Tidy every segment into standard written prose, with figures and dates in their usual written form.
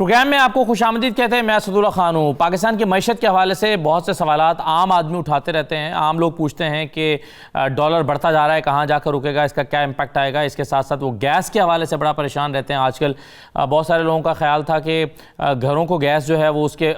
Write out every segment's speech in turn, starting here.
Programme में आपको खुशामदीद कहते हैं। मैं असदुल्ला खान हूँ। पाकिस्तान की मईशत के हवाले से बहुत से सवालात आम आदमी उठाते रहते हैं। आम लोग पूछते हैं कि डॉलर बढ़ता जा रहा है, कहाँ जाकर रुकेगा, इसका क्या इम्पैक्ट आएगा। इसके साथ साथ वो गैस के हवाले से बड़ा परेशान रहते हैं। आजकल बहुत सारे लोगों का ख्याल था कि घरों को गैस जो है वो उसके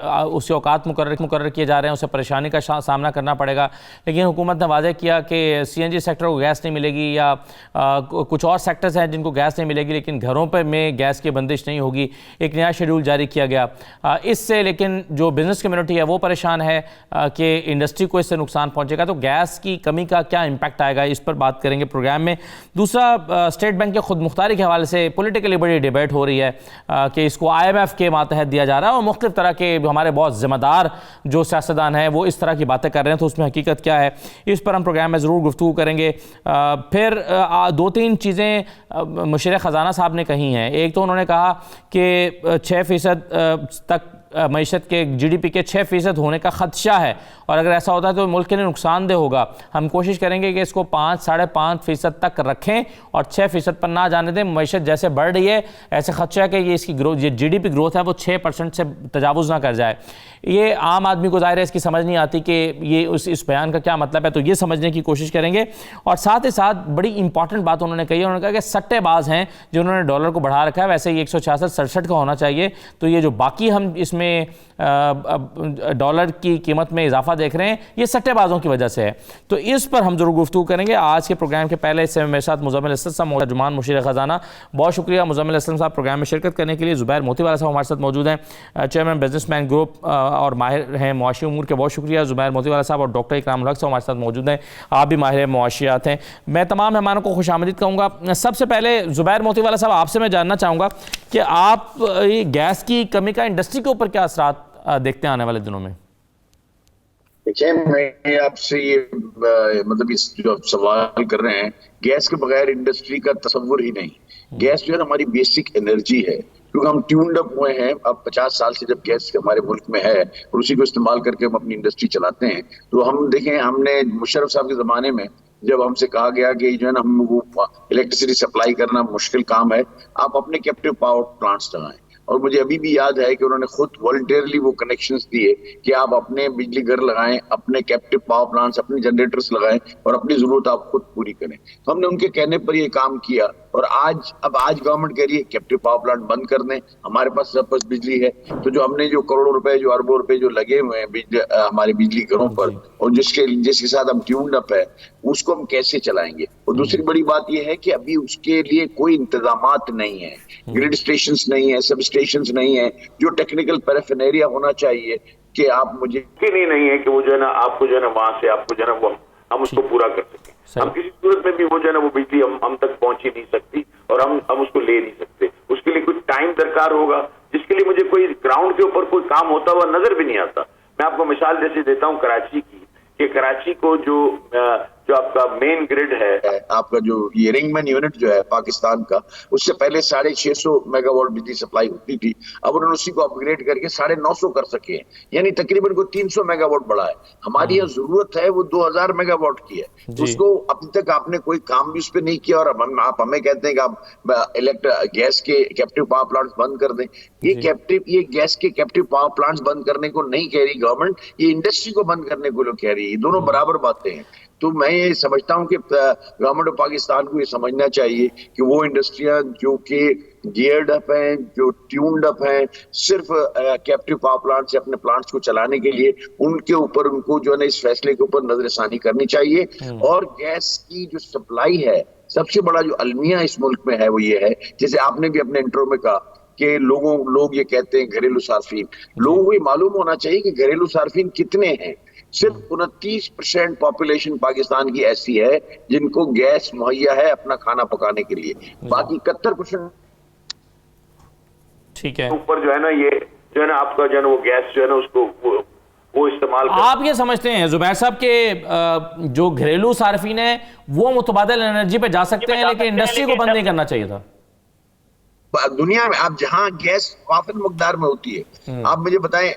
औकात मुकर्रर किए जा रहे हैं, उससे परेशानी का सामना करना पड़ेगा। लेकिन हुकूमत ने वाज़ेह किया कि CNG सेक्टर को गैस नहीं मिलेगी या कुछ और सेक्टर्स हैं जिनको गैस नहीं मिलेगी, लेकिन घरों पर में गैस की बंदिश नहीं होगी। एक नया शेड्यूल जारी किया गया। इससे लेकिन जो बिज़नेस कम्युनिटी है वो परेशान है कि इंडस्ट्री को इससे नुकसान पहुंचेगा। तो गैस की कमी का क्या इम्पैक्ट आएगा, इस पर बात करेंगे प्रोग्राम में। दूसरा, स्टेट बैंक के खुद मुख्तारी के हवाले से पॉलिटिकली बड़ी डिबेट हो रही है कि इसको IMF के मातहत दिया जा रहा है और मुख्तलिफ तरह के हमारे बहुत ज़िम्मेदार जो सियासतदान हैं वो इस तरह की बातें कर रहे हैं। तो उसमें हकीकत क्या है, इस पर हम प्रोग्राम में ज़रूर गुफ्तगू करेंगे। फिर 2-3 चीज़ें मुशीर ख़जाना साहब ने कही हैं। एक तो उन्होंने कहा कि 6% तक मईशत के GDP के 6% होने का ख़दशा है और अगर ऐसा होता है तो मुल्क के लिए नुकसानदेह होगा। हम कोशिश करेंगे कि इसको 5-5.5% तक रखें और 6% पर ना जाने दें। मईशत जैसे बढ़ रही है ऐसे ख़दशा है कि ये इसकी ग्रोथ, ये GDP ग्रोथ है वो 6% से तजावुज़ ना कर जाए। ये आम आदमी को ज़ाहिर है इसकी समझ नहीं आती कि ये इस बयान का क्या मतलब है, तो ये समझने की कोशिश करेंगे। और साथ ही साथ बड़ी इंपॉर्टेंट बात उन्होंने कही है, उन्होंने कहा कि सट्टेबाज हैं जिन्होंने डॉलर को बढ़ा रखा है। वैसे ही 166-67 का होना चाहिए, तो ये जो बाकी हम इसमें डॉलर की कीमत में इजाफा देख रहे हैं ये सट्टेबाजों की वजह से है। तो इस पर हम जरूर गुफ्तगू करेंगे। आज के प्रोग्राम के पहले हिस्से में मेरे साथ मुज़म्मिल असलम साहब, तर्जुमान मुशीर ख़जाना। बहुत शुक्रिया मुज़म्मिल असलम साहब प्रोग्राम में शिरकत करने के लिए। ज़ुबैर मोतीवाला साहब हमारे साथ मौजूद हैं, चेयरमैन बिजनेसमैन ग्रुप और माहिर हैं मुआशी उमूर के। बहुत शुक्रिया ज़ुबैर मोतीवाला साहब। और डॉक्टर इकरामुल हक साहब हमारे साथ मौजूद हैं, आप भी माहिर मुआशियात हैं। मैं तमाम मेहमानों को खुशामदीद कहूँगा। सबसे पहले ज़ुबैर मोतीवाला साहब आपसे मैं जानना चाहूँगा कि आप गैस की कमी का इंडस्ट्री के ऊपर क्या असरात देखते हैं आने वाले दिनों में? देखिए, मैं आपसे ये मतलब इस जो आप सवाल कर रहे हैं, गैस के बगैर इंडस्ट्री का तस्वुर ही नहीं। गैस जो है हमारी बेसिक एनर्जी है, क्योंकि हम ट्यून्ड अप हुए हैं। अब 50 साल से जब गैस हमारे मुल्क में है और उसी को इस्तेमाल करके हम अपनी इंडस्ट्री चलाते हैं। तो हम देखें, हमने मुशर्रफ साहब के जमाने में जब हमसे कहा गया कि जो है ना हम वो इलेक्ट्रिसिटी सप्लाई करना मुश्किल काम है, आप अपने कैप्टिव पावर प्लांट्स लगाएं। और मुझे अभी भी याद है कि उन्होंने खुद वॉलंटियरली वो कनेक्शंस दिए कि आप अपने बिजली घर लगाएं, अपने कैप्टिव पावर प्लांट्स, अपने जनरेटर्स लगाएं और अपनी जरूरत आप खुद पूरी करें। तो हमने उनके कहने पर ये काम किया और आज गवर्नमेंट कह रही है कैप्टिव पावर प्लांट बंद कर दें, हमारे पास सरप्लस बिजली है। तो जो हमने जो करोड़ों रुपए, जो अरबों रुपए जो लगे हुए हैं हमारे बिजली घरों पर और जिसके साथ हम ट्यून्ड अप है, उसको हम कैसे चलाएंगे। और दूसरी बड़ी बात यह है कि अभी उसके लिए कोई इंतजामात नहीं है, ग्रिड स्टेशंस नहीं है, सब स्टेशंस नहीं है, जो टेक्निकल पैराफिनेरिया होना चाहिए कि आप मुझे नहीं है कि वो जो है ना आपको जो है ना वहां से आपको जो है ना वो हम उसको पूरा कर सकें। हम किसी सूरत में भी वो जो है ना वो बिजली हम तक पहुंच ही नहीं सकती और हम उसको ले नहीं सकते। उसके लिए कुछ टाइम दरकार होगा, जिसके लिए मुझे कोई ग्राउंड के ऊपर कोई काम होता हुआ नजर भी नहीं आता। मैं आपको मिसाल जैसे देता हूँ कराची की, कि कराची को जो आपका मेन ग्रिड है, आपका जो ये रिंगमैन यूनिट जो है पाकिस्तान का, उससे पहले 650 मेगावाट बिजली सप्लाई होती थी। अब उन्होंने उसी को अपग्रेड करके 950 कर सके हैं, यानी तकरीबन को 300 मेगावाट बढ़ा है। हमारी यहाँ जरूरत है वो 2000 मेगावाट की है। उसको अभी तक आपने कोई काम भी उस पर नहीं किया और आप हमें कहते हैं कि आप गैस के कैप्टिव पावर प्लांट्स बंद कर दें। ये गैस के कैप्टिव पावर प्लांट्स बंद करने को नहीं कह रही गवर्नमेंट, ये इंडस्ट्री को बंद करने को लोग कह रही है। ये दोनों बराबर बातें हैं। तो मैं ये समझता हूं कि गवर्नमेंट ऑफ पाकिस्तान को ये समझना चाहिए कि वो इंडस्ट्रियां जो कि गियर्ड अप हैं, जो ट्यून्ड अप हैं, सिर्फ कैप्टिव पावर प्लांट से अपने प्लांट्स को चलाने के लिए, उनके ऊपर उनको जो है ना इस फैसले के ऊपर नजरसानी करनी चाहिए। और गैस की जो सप्लाई है, सबसे बड़ा जो अलमिया इस मुल्क में है वो ये है, जैसे आपने भी अपने इंट्रो में कहा कि लोग ये कहते हैं घरेलू सार्फिन। लोगों को ये मालूम होना चाहिए कि घरेलू सार्फिन कितने हैं। सिर्फ 29% पॉपुलेशन पाकिस्तान की ऐसी है जिनको गैस मुहैया है अपना खाना पकाने के लिए, बाकी 71% ठीक है ऊपर जो है ना ये जो है ना आपका जो है ना वो गैस जो है ना उसको वो इस्तेमाल आप ये समझते हैं ज़ुबैर साहब के जो घरेलू सार्फिन है वो मुतबादिल एनर्जी पे जा सकते हैं, लेकिन इंडस्ट्री को बंद नहीं करना चाहिए था? दुनिया में आप जहां गैस काफी मकदार में होती है, आप मुझे बताएं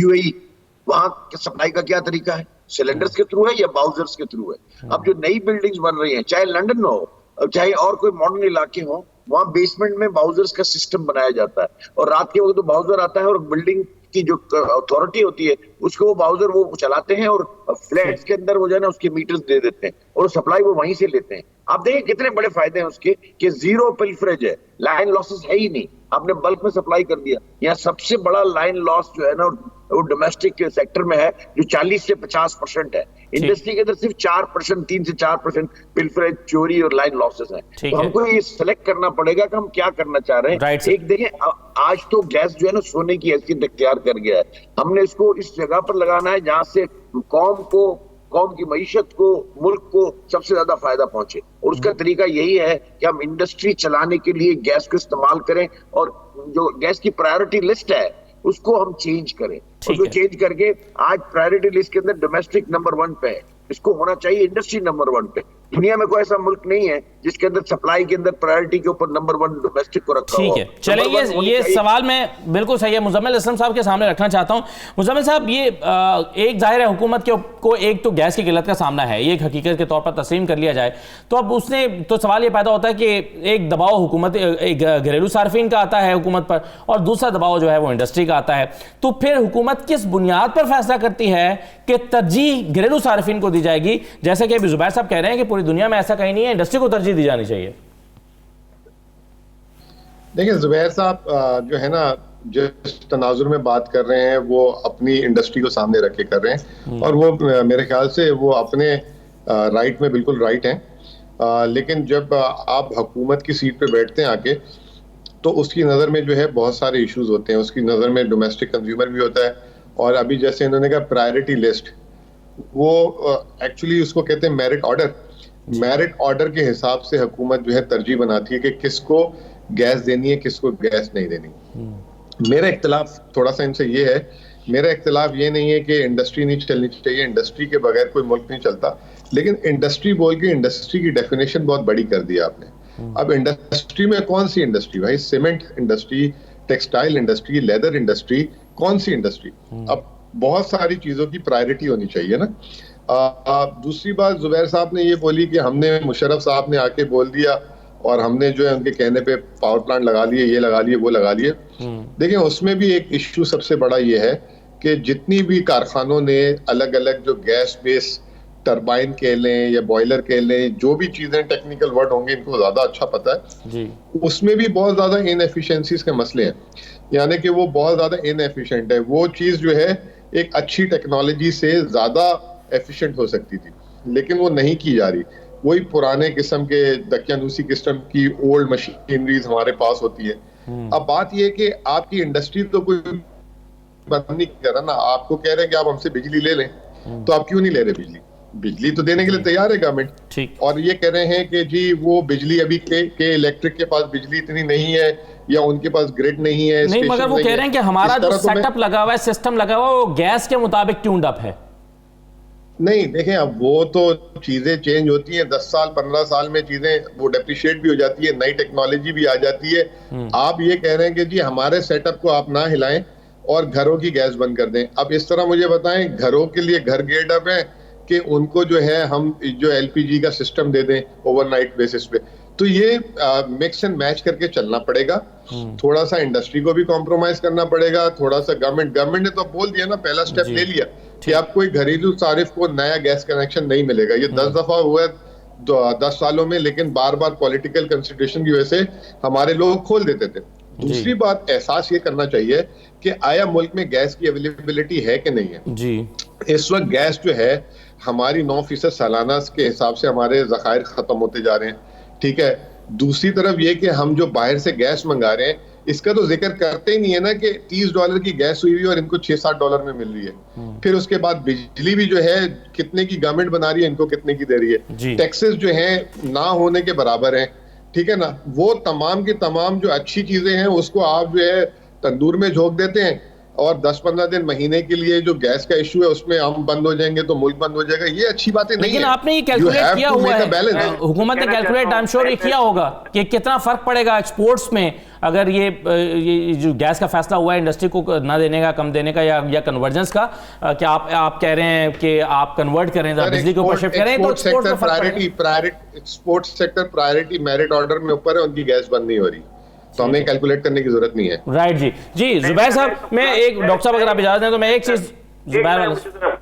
UAE, वहां सप्लाई का क्या तरीका है? सिलेंडर्स के थ्रू है या बाउजर्स के थ्रू है? अब जो नई बिल्डिंग्स बन रही हैं, चाहे लंदन हो चाहे और कोई मॉडर्न इलाके हो, वहां बेसमेंट में बाउजर्स का सिस्टम बनाया जाता है और रात के वक्त तो बाउजर आता है और बिल्डिंग की जो अथॉरिटी होती है उसको वो बाउजर वो चलाते हैं और फ्लैट्स के अंदर वो जो है ना उसके मीटर्स दे देते हैं और सप्लाई वो वहीं से लेते हैं। आप देखिए कितने बड़े फायदे हैं उसके कि जीरो पिल्फरेज है, लाइन लॉसेस है ही नहीं, आपने बल्क में सप्लाई कर दिया। यहाँ सबसे बड़ा लाइन लॉस जो है ना वो डोमेस्टिक सेक्टर में है जो 40 से 50% है। इंडस्ट्री के अंदर सिर्फ 4%, 3 से 4% पिल्फरेज, चोरी और लाइन लॉसेस है। तो हमको ये सिलेक्ट करना पड़ेगा कि हम क्या करना चाह रहे हैं। एक देखिए आज तो गैस जो है ना सोने की हैसियत इख्तियार कर गया है। हमने इसको इस जगह पर लगाना है जहां से कौम की मईशत को, मुल्क को सबसे ज्यादा फायदा पहुंचे और उसका तरीका यही है कि हम इंडस्ट्री चलाने के लिए गैस को इस्तेमाल करें और जो गैस की प्रायोरिटी लिस्ट है उसको हम चेंज करें। उसको चेंज करके आज प्रायोरिटी लिस्ट के अंदर डोमेस्टिक नंबर 1 पे है, इसको होना चाहिए इंडस्ट्री नंबर 1 पे। दुनिया में कोई ऐसा मुल्क नहीं है जिसके अंदर सप्लाई के अंदर प्रायोरिटी के ऊपर नंबर 1 डोमेस्टिक को रखा ठीक है। चलिए ये सवाल मैं बिल्कुल सही है मुजम्मिल असलम साहब के सामने रखना चाहता हूं। मुजम्मिल साहब ये एक जाहिर है हुकूमत को एक तो गैस की किल्लत का सामना है, ये एक हकीकत के तौर पर तस्लीम कर लिया जाए तो अब उसने तो सवाल ये पैदा होता है कि एक दबाव हुकूमत घरेलू सार्फिन का आता है हुकूमत पर और दूसरा दबाव जो है वो इंडस्ट्री का आता है। तो फिर हुकूमत किस बुनियाद पर फैसला करती है कि तरजीह घरेलू सार्फिन को दी जाएगी, जैसे कि अभी जुबैर साहब कह रहे हैं कि पूरी दुनिया में ऐसा कहीं नहीं है, इंडस्ट्री को तरजीह दी जानी चाहिए। देखिए जुबैर साहब जो है ना जिस तनाजुर में बात कर रहे हैं वो अपनी इंडस्ट्री को सामने रख के कर रहे हैं और वो मेरे ख्याल से वो अपने राइट में बिल्कुल राइट हैं। लेकिन जब आप हुकूमत की सीट पे बैठते हैं आके तो उसकी नज़र में जो है बहुत सारे इश्यूज होते हैं, उसकी नज़र में डोमेस्टिक कंज्यूमर भी होता है और अभी जैसे इन्होंने कहा प्रायोरिटी लिस्ट, वो एक्चुअली उसको कहते हैं मेरिट ऑर्डर। मेरिट ऑर्डर के हिसाब से हुकूमत जो है तरजीह बनाती है कि किसको गैस देनी है, किसको गैस नहीं देनी। मेरा इख्तिलाफ थोड़ा सा इनसे ये है, मेरा इख्तिलाफ ये नहीं है कि इंडस्ट्री नहीं चलनी चाहिए, इंडस्ट्री के बगैर कोई मुल्क नहीं चलता, लेकिन इंडस्ट्री बोल के इंडस्ट्री की डेफिनेशन बहुत बड़ी कर दी आपने। अब इंडस्ट्री में कौन सी इंडस्ट्री भाई? Cement industry, textile industry, leather industry, कौन सी इंडस्ट्री? अब बहुत सारी चीजों की प्रायोरिटी होनी चाहिए ना। दूसरी बात जुबैर साहब ने ये बोली कि हमने मुशर्रफ साहब ने आके बोल दिया और हमने जो है उनके कहने पे पावर प्लांट लगा लिए, ये लगा लिए, वो लगा लिए। देखिए उसमें भी एक इश्यू सबसे बड़ा ये है कि जितनी भी कारखानों ने अलग अलग जो गैस बेस टरबाइन कह लें या बॉयलर कह लें, जो भी चीजें टेक्निकल वर्ड होंगे इनको ज्यादा अच्छा पता है जी। उसमें भी बहुत ज्यादा इनएफिशिएंसीज के मसले हैं, यानी कि वो बहुत ज्यादा इनएफिशिएंट है। वो चीज जो है एक अच्छी टेक्नोलॉजी से ज्यादा एफिशिएंट हो सकती थी लेकिन वो नहीं की जा रही। वही पुराने किस्म के दकियानूसी किस्म की ओल्ड मशीनरीज हमारे पास होती है। अब बात यह है कि आपकी इंडस्ट्री तो कोई बंद नहीं कर रहा ना, आपको कह रहे हैं कि आप हमसे बिजली ले लें, तो आप क्यों नहीं ले रहे बिजली? बिजली तो देने के लिए तैयार है गवर्नमेंट, ठीक। और ये कह रहे हैं कि जी वो बिजली अभी के इलेक्ट्रिक के पास बिजली इतनी नहीं है या उनके पास ग्रिड नहीं है, नहीं, मगर वो कह रहे हैं कि हमारा जो सेटअप लगा हुआ है, सिस्टम लगा हुआ है, वो गैस के मुताबिक ट्यून्ड अप है। नहीं देखें, अब वो तो चीजें चेंज होती हैं, 10 साल 15 साल में चीजें वो डेप्रिशिएट भी हो जाती है, नई टेक्नोलॉजी भी आ जाती है। आप ये कह रहे हैं कि जी हमारे सेटअप को आप ना हिलाएं और घरों की गैस बंद कर दें। अब इस तरह मुझे बताएं, घरों के लिए घर गेट अप है कि उनको जो है हम जो एलपीजी का सिस्टम दे दें ओवरनाइट बेसिस पे? तो ये मिक्स एंड मैच करके चलना पड़ेगा। थोड़ा सा इंडस्ट्री को भी कॉम्प्रोमाइज करना पड़ेगा, थोड़ा सा गवर्नमेंट ने तो बोल दिया ना, पहला स्टेप ले लिया कि आप कोई घरेलू सारिफ को नया गैस कनेक्शन नहीं मिलेगा। ये 10 दफा हुआ है 10 सालों में, लेकिन बार बार पॉलिटिकल कंसिडरेशन की वजह से हमारे लोग खोल देते थे। दूसरी बात, एहसास ये करना चाहिए कि आया मुल्क में गैस की अवेलेबिलिटी है कि नहीं है जी। इस वक्त गैस जो है हमारी 9% सालाना के हिसाब से हमारे जखायर खत्म होते जा रहे हैं, ठीक है। दूसरी तरफ ये कि हम जो बाहर से गैस मंगा रहे हैं इसका तो जिक्र करते ही नहीं है ना कि $30 की गैस हुई और इनको $6-7 में मिल रही है। फिर उसके बाद बिजली भी जो है कितने की गवर्नमेंट बना रही है, इनको कितने की दे रही है। टैक्सेस जो है ना होने के बराबर हैं, ठीक है ना। वो तमाम की तमाम जो अच्छी चीजें हैं उसको आप जो है तंदूर में झोंक देते हैं और 10-15 दिन महीने के लिए जो गैस का इशू है उसमें हम बंद हो जाएंगे तो मुल्क बंद हो जाएगा। ये अच्छी बातें नहीं है। लेकिन आपने ये कैलकुलेट किया हुआ है, हुकूमत ने कैलकुलेट आई एम श्योर ये किया होगा कि कितना फर्क पड़ेगा एक्सपोर्ट्स में अगर ये जो गैस का फैसला हुआ है इंडस्ट्री को ना देने का, कम देने का या कन्वर्जेंस का, क्या आप कह रहे हैं कि आप कन्वर्ट करें, बिजली के ऊपर शिफ्ट करें, तो export sector priority merit order में ऊपर है, उनकी गैस बंद नहीं हो रही, तो हमें कैलकुलेट करने की जरूरत नहीं है। राइट जी जुबैर साहब, मैं एक डॉक्टर साहब अगर आप इजाजत दें तो मैं एक चीज जुबैर वाले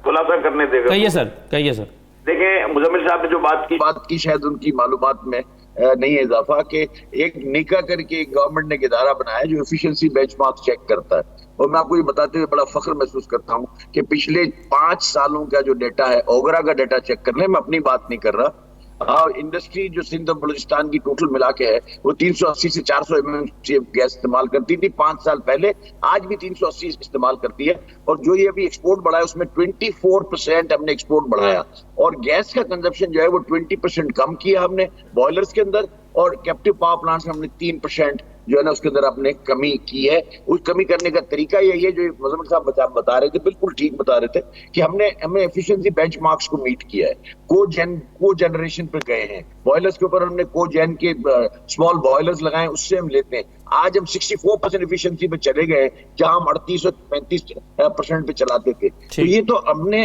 खुलासा करने देगा। कहिए सर। देखिए, मुजम्मिल साहब ने जो बात की शायद उनकी मालूमात में नहीं है इजाफा, कि एक निका करके गवर्नमेंट ने एक इदारा बनाया जो एफिशिएंसी बेंचमार्क चेक करता है, और मैं आपको ये बताते हुए बड़ा फख्र महसूस करता हूँ कि पिछले 5 सालों का जो डेटा है, ओगरा का डेटा चेक कर ले, मैं अपनी बात नहीं कर रहा, इंडस्ट्री जो सिंध और बलूचिस्तान की टोटल मिला के है वो 380 से 400 MMCF गैस इस्तेमाल करती थी 5 साल पहले, आज भी 380 इस्तेमाल करती है, और जो ये अभी एक्सपोर्ट बढ़ा है उसमें 24% हमने एक्सपोर्ट बढ़ाया, और गैस का कंजप्शन जो है वो 20% कम किया हमने बॉयलर्स के अंदर, और कैप्टिव पावर प्लांट्स में हमने 3% जो है ना उसके अंदर आपने कमी की है। उस कमी करने का तरीका यही है जो मुजम्मिल साहब बता रहे थे, बिल्कुल ठीक बता रहे थे, कि हमने एफिशिएंसी बेंचमार्क्स को मीट किया है, को जनरेशन पे गए हैं, बॉयलर्स के ऊपर हमने कोजेन के स्मॉल बॉयलर्स लगाए, उससे हम लेते हैं, आज हम 64% एफिशिएंसी पे चले गए जहां हम 38 और 35% पे चलाते थे। तो ये तो हमें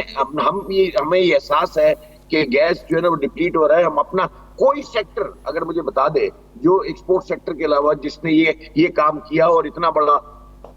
ये एहसास है कि गैस जो है ना वो डिप्लीट हो रहा है। हम अपना कोई सेक्टर अगर मुझे बता दे जो एक्सपोर्ट सेक्टर के अलावा जिसने ये काम किया और इतना बड़ा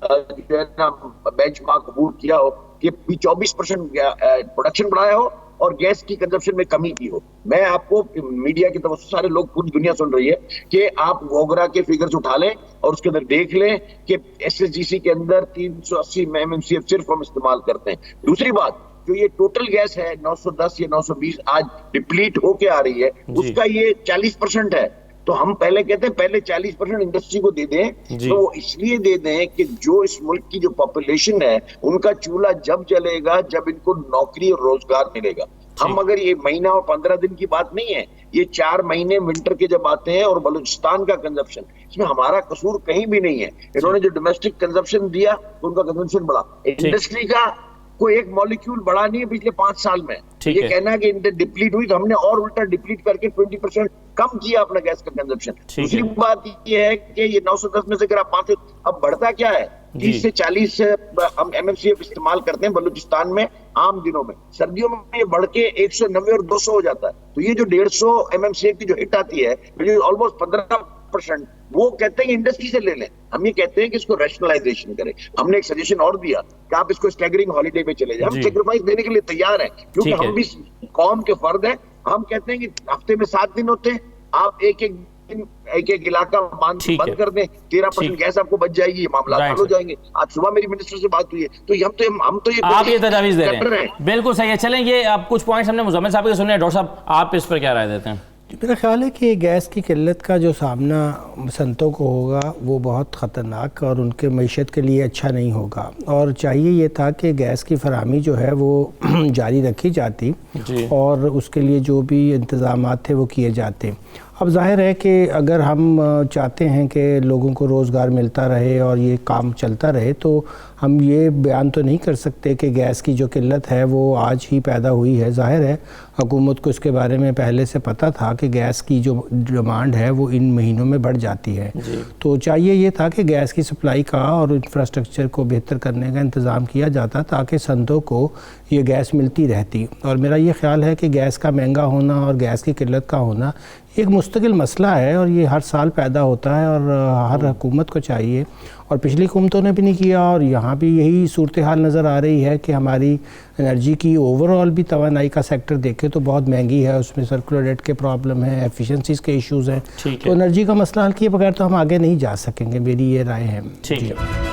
जो है ना बेंचमार्क अबूर किया हो कि 24% प्रोडक्शन बढ़ाया हो और गैस की कंजप्शन में कमी की हो। मैं आपको मीडिया की तरफ से सारे लोग, पूरी दुनिया सुन रही है, कि आप वोगरा के फिगर्स उठा लें और उसके अंदर देख लें कि SSGC के अंदर 380 MMCF सिर्फ हम इस्तेमाल करते हैं। दूसरी बात, जो ये टोटल गैस है 910 या 920 आज डिप्लीट होके आ रही है, उसका ये 40% है। तो हम पहले कहते हैं पहले 40% इंडस्ट्री को दे दें, तो वो इसलिए दे दें कि जो इस मुल्क की जो पॉपुलेशन है उनका चूल्हा जब जलेगा जब इनको नौकरी और रोजगार मिलेगा। हम अगर ये महीना और 15 दिन की बात नहीं है, ये 4 महीने विंटर के जब आते हैं, और बलूचिस्तान का कंजप्शन, इसमें हमारा कसूर कहीं भी नहीं है। इन्होंने जो डोमेस्टिक कंजप्शन दिया उनका कंजप्शन बढ़ा, इंडस्ट्री का कोई एक मॉलिक्यूल बढ़ा नहीं है पिछले 5 साल में। ये कहना कि डिप्लीट हुई, तो हमने और उल्टा डिप्लीट करके 20% कम किया अपना गैस का कंजप्शन। दूसरी बात ये है कि ये 910 में से अगर आप 5, अब बढ़ता क्या है, 30 से 40 हम MMCF इस्तेमाल करते हैं बलूचिस्तान में आम दिनों में, सर्दियों में ये बढ़ के 190 और 200 हो जाता है। तो ये जो 150 MMCF की जो हिट आती है, ऑलमोस्ट 15%, वो कहते हैं इंडस्ट्री से ले लें। हम ये कहते हैं कि इसको रैशनलाइजेशन करें। हमने एक सजेशन और दिया कि आप इसको स्टैगरिंग हॉलिडे पे चले जाए। हम सेक्रीफाइस देने के लिए तैयार हैं, क्योंकि हम भी कौम के फर्द हैं। हम कहते हैं कि हफ्ते में 7 दिन होते हैं, आप एक इलाका बंद कर दें, 13% गैस आपको बच जाएगी, ये मामला हल हो जाएंगे। आज सुबह मेरी मिनिस्टर से बात हुई है, तो हम तो ये तजावीज दे रहे हैं। बिल्कुल सही है। चलें, ये अब कुछ पॉइंट्स हमने मुजम्मिल साहब के सुने, डॉक्टर साहब आप इस पर क्या राय देते हैं? मेरा ख्याल है कि गैस की किल्लत का जो सामना संतों को होगा वो बहुत ख़तरनाक और उनके मईशत के लिए अच्छा नहीं होगा, और चाहिए ये था कि गैस की फराहमी जो है वो जारी रखी जाती और उसके लिए जो भी इंतज़ाम थे वो किए जाते। अब जाहिर है कि अगर हम चाहते हैं कि लोगों को रोज़गार मिलता रहे और ये काम चलता रहे, तो हम ये बयान तो नहीं कर सकते कि गैस की जो किल्लत है वो आज ही पैदा हुई है। जाहिर है हुकूमत को इसके बारे में पहले से पता था कि गैस की जो डिमांड है वो इन महीनों में बढ़ जाती है। तो चाहिए ये था कि गैस की सप्लाई का और इंफ्रास्ट्रक्चर को बेहतर करने का इंतज़ाम किया जाता ताकि संतों को ये गैस मिलती रहती। और मेरा ये ख्याल है कि गैस का महंगा होना और गैस की किल्लत का होना एक मुस्तकिल मसला है और ये हर साल पैदा होता है, और हर हुकूमत को चाहिए, और पिछली हुकूमतों ने भी नहीं किया, और यहाँ भी यही सूरत हाल नज़र आ रही है कि हमारी एनर्जी की ओवरऑल भी तवानाई का सेक्टर देखें तो बहुत महंगी है, उसमें सर्कुलर डेट के प्रॉब्लम है, एफिशिएंसीज़ के इश्यूज़ हैं। तो एनर्जी का मसला हल किए बगैर तो हम आगे नहीं जा सकेंगे, मेरी ये राय है। ठीक है।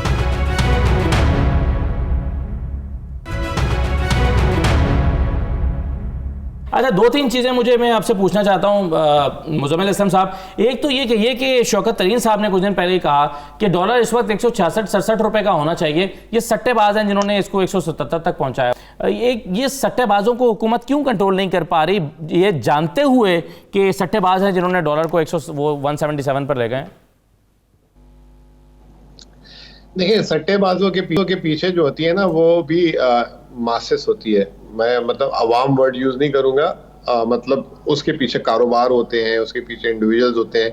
अच्छा, 2-3 चीज़ें मैं आपसे पूछना चाहता हूँ मुजम्मिल असलम साहब। एक तो ये कि शौकत तरीन साहब ने कुछ दिन पहले कहा कि डॉलर इस वक्त 166-67 रुपये का होना चाहिए। ये सट्टेबाज हैं जिन्होंने इसको 177 तक पहुँचाया। ये सट्टेबाजों को हुकूमत क्यों कंट्रोल नहीं कर पा रही, ये जानते हुए कि सट्टेबाज हैं जिन्होंने डॉलर को 177 पर ले गए? देखिए, सट्टेबाजों के पीछे जो होती है ना वो भी मासेस होती है। मैं मतलब अवाम वर्ड यूज नहीं करूंगा, मतलब उसके पीछे कारोबार होते हैं, उसके पीछे इंडिविजुअल्स होते हैं,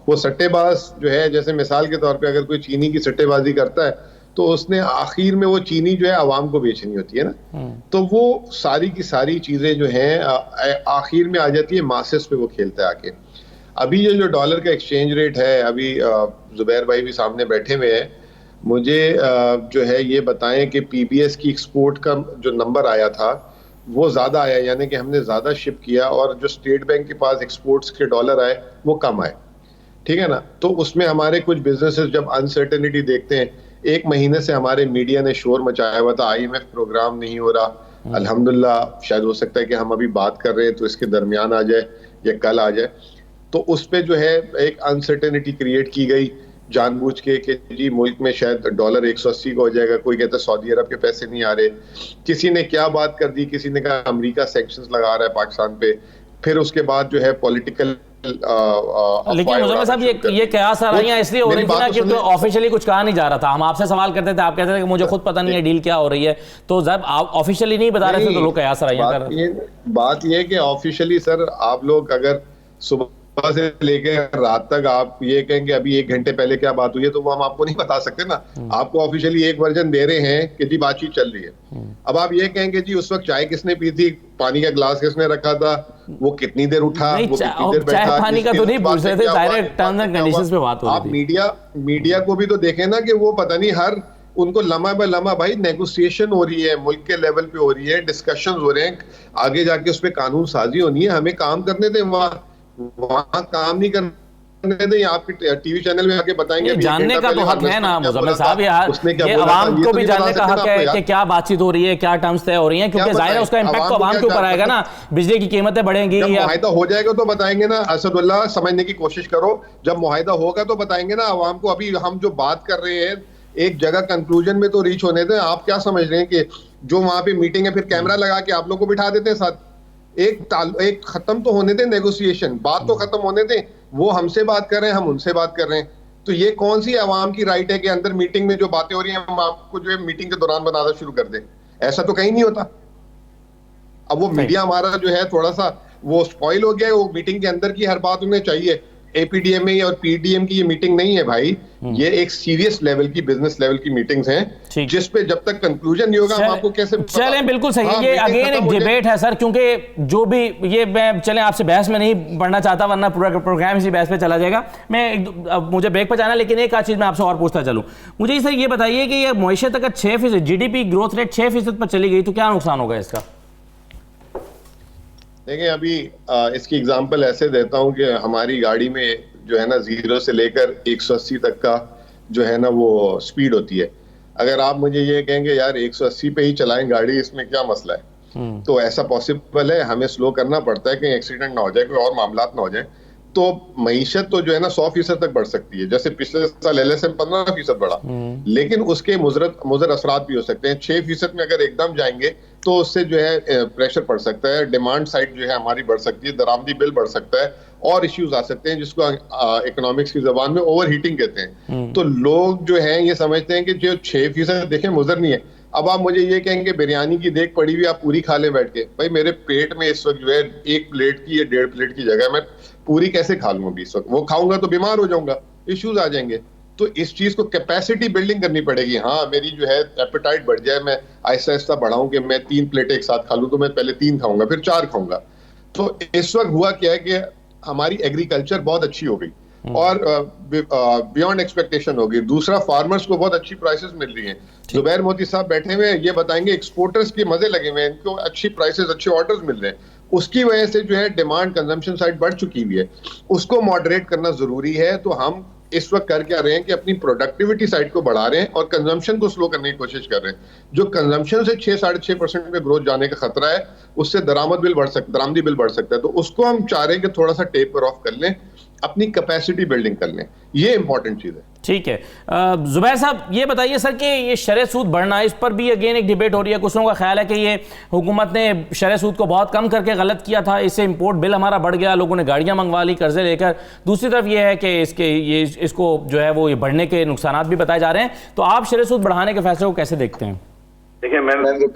वो सट्टेबाज जो है, जैसे मिसाल के तौर पे अगर कोई चीनी की सट्टेबाजी करता है तो उसने आखिर में वो चीनी जो है आवाम को बेचनी होती है ना, तो वो सारी की सारी चीजें जो हैं आखिर में आ जाती है मासेस पे वो खेलता है आके। अभी ये जो डॉलर का एक्सचेंज रेट है, अभी जुबैर भाई भी सामने बैठे हुए हैं, मुझे जो है ये बताएं कि पीबीएस की एक्सपोर्ट का जो नंबर आया था वो ज्यादा आया, यानी कि हमने ज्यादा शिप किया, और जो स्टेट बैंक के पास एक्सपोर्ट्स के डॉलर आए वो कम आए, ठीक है ना। तो उसमें हमारे कुछ बिजनेसेस जब अनसर्टेनिटी देखते हैं, एक महीने से हमारे मीडिया ने शोर मचाया हुआ था आईएमएफ प्रोग्राम नहीं हो रहा, अल्हम्दुलिल्लाह शायद हो सकता है कि हम अभी बात कर रहे हैं तो इसके दरमियान आ जाए या कल आ जाए, तो उस पे जो है एक अनसर्टेनिटी क्रिएट की गई जानबूझ के कि जी मुल्क में शायद डॉलर 180 का हो जाएगा, कोई कहता है सऊदी अरब के पैसे नहीं आ रहे, किसी ने क्या बात कर दी, किसी ने कहा अमेरिका सैंक्शंस लगा रहा है पाकिस्तान पे, फिर उसके बाद जो है पॉलिटिकल लेकिन मुजम्मिल साहब ये कयास आ रही है इसलिए हो रही थी ना क्योंकि ऑफिशियली कुछ कहा नहीं जा रहा था। हम आपसे सवाल करते थे, आप कहते थे कि मुझे खुद पता नहीं है डील क्या हो रही है, तो जब आप ऑफिशियली नहीं बता रहे थे तो लोग कयास आ रही है। बात ये है कि ऑफिशियली सर आप लोग अगर सुबह से लेकर रात तक आप ये कहेंगे अभी 1 घंटे पहले क्या बात हुई है, तो वो हम आपको नहीं बता सकते ना। आपको ऑफिशियली एक वर्जन दे रहे हैं कि जी बातचीत चल रही है। अब आप ये कहेंगे जी उस वक्त चाय किसने पी थी, पानी का ग्लास किसने रखा था, वो कितनी देर उठा, वो कितनी देर बैठा, चाय पानी का तो नहीं पूछ रहे थे, डायरेक्ट टर्म्स एंड कंडीशंस पे बात हो रही थी। आप मीडिया को भी तो देखें ना कि वो पता नहीं हर उनको लम्हा ब लम्हा भाई नेगोशिएशन हो रही है, मुल्क के लेवल पे हो रही है, डिस्कशन हो रहे हैं, आगे जाके उस पर कानून साजी होनी है, हमें काम करने दें, वहाँ काम नहीं करने दें। आपके टीवी चैनल में आके बताएंगे, जानने का तो हक है ना मुजम्मिल साहब, ये आवाम को भी जानने का हक है कि क्या बातचीत हो रही है, क्या टर्म्स तय हो रही हैं, क्योंकि जाहिर है उसका इम्पैक्ट तो आवाम के ऊपर आएगा ना, बिजली की कीमतें बढ़ेंगी। जब मुआहिदा हो जाएगा तो बताएंगे ना, असदुल्लाह समझने की कोशिश करो, जब मुआहिदा होगा तो बताएंगे ना आवाम को। अभी हम जो बात कर रहे हैं एक जगह कंक्लूजन में तो रीच होने दें। आप क्या समझ रहे हैं कि जो वहां पे मीटिंग है फिर कैमरा लगा के आप लोग को बिठा देते हैं साथ, एक खत्म तो होने दें नेगोशिएशन, बात तो खत्म होने दें। वो हमसे बात कर रहे हैं, हम उनसे बात कर रहे हैं, तो ये कौन सी आवाम की राइट है कि अंदर मीटिंग में जो बातें हो रही हैं हम आपको जो है मीटिंग के दौरान बताना शुरू कर दें? ऐसा तो कहीं नहीं होता। अब वो मीडिया हमारा जो है थोड़ा सा वो स्पॉइल हो गया है, वो मीटिंग के अंदर की हर बात उन्हें चाहिए। एपीडीएमए और पीडीएम की ये मीटिंग नहीं है भाई, ये एक सीरियस लेवल की बिजनेस लेवल की मीटिंग्स हैं, जिस पे जब तक कंक्लूजन नहीं होगा हम आपको कैसे चलें। बिल्कुल सही है, ये अगेन एक डिबेट है सर, क्योंकि जो भी ये मैं चलें आपसे बहस में नहीं बढ़ना चाहता वरना पूरा प्रोग्राम इसी बहस पे चला जाएगा। अब मुझे ब्रेक पर जाना, लेकिन एक आध चीज मैं आपसे और पूछता चलूं। मुझे सर ये बताइए कि ये मईशत अगर 6% जीडीपी ग्रोथ रेट 6% पर चली गई तो क्या नुकसान होगा इसका? देखिए अभी इसकी एग्जांपल ऐसे देता हूं कि हमारी गाड़ी में जो है ना 0 से लेकर 180 तक का जो है ना वो स्पीड होती है। अगर आप मुझे ये कहेंगे यार 180 पे ही चलाएं गाड़ी, इसमें क्या मसला है, तो ऐसा पॉसिबल है, हमें स्लो करना पड़ता है कहीं एक्सीडेंट ना हो जाए, कोई और मामलात ना हो जाए। तो मईशत तो जो है ना 100% तक बढ़ सकती है, जैसे पिछले साल LSM 15% बढ़ा, लेकिन उसके मुज़र असरात भी हो सकते हैं। 6% में अगर एकदम जाएंगे तो उससे जो है प्रेशर पड़ सकता है, डिमांड साइड जो है हमारी बढ़ सकती है, दरामदी बिल बढ़ सकता है, और इश्यूज आ सकते हैं जिसको इकोनॉमिक्स की जबान में ओवर हीटिंग कहते हैं। तो लोग जो हैं ये समझते हैं कि जो 6% देखें मुज़र नहीं है। अब आप मुझे ये कहेंगे बिरयानी की देख पड़ी हुई आप पूरी खा ले बैठ के, भाई मेरे पेट में इस वक्त जो है 1 प्लेट की या 1.5 प्लेट की जगह मैं पूरी कैसे खा लूंगा? इस वक्त वो खाऊंगा तो बीमार हो जाऊंगा, इश्यूज आ जाएंगे। तो इस चीज को कैपेसिटी बिल्डिंग करनी पड़ेगी। हाँ मेरी जो है एपेटाइट बढ़ जाए, मैं आहिस्ता आहिस्ता बढ़ाऊं कि मैं 3 प्लेट एक साथ खा लूं, तो मैं पहले 3 खाऊंगा फिर 4 खाऊंगा। तो इस वक्त हुआ क्या है कि हमारी एग्रीकल्चर बहुत अच्छी हो गई और बियॉन्ड एक्सपेक्टेशन हो गई। दूसरा, फार्मर्स को बहुत अच्छी प्राइसेस मिल रही हैं। जुबैर मोती साहब बैठे हुए ये बताएंगे, एक्सपोर्टर्स के मजे लगे हुए हैं, इनको अच्छी प्राइसेस अच्छे ऑर्डर्स मिल रहे हैं। उसकी वजह से जो है डिमांड कंजम्पशन साइड बढ़ चुकी हुई है, उसको मॉडरेट करना जरूरी है। तो हम इस वक्त कर क्या रहे हैं कि अपनी प्रोडक्टिविटी साइड को बढ़ा रहे हैं और कंजम्पशन को स्लो करने की कोशिश कर रहे हैं। जो कंजम्पशन से 6-6.5% में ग्रोथ जाने का खतरा है, उससे दरामदी बिल बढ़ सकता है। तो उसको हम चाह रहे हैं कि थोड़ा सा टेपर ऑफ कर लें, अपनी कैपेसिटी बिल्डिंग कर लें, ये इंपॉर्टेंट चीज है। ठीक है, जुबैर साहब ये बताइए सर कि ये शरह सूद बढ़ना, इस पर भी अगेन एक डिबेट हो रही है। कुछ लोगों का ख्याल है कि ये हुकूमत ने शरह सूद को बहुत कम करके गलत किया था, इससे इंपोर्ट बिल हमारा बढ़ गया, लोगों ने गाड़ियां मंगवा ली कर्जे लेकर। दूसरी तरफ ये है कि इसको जो है वो ये बढ़ने के नुकसान भी बताए जा रहे हैं। तो आप शरह सूद बढ़ाने के फैसले को कैसे देखते हैं? देखिए मैंने तो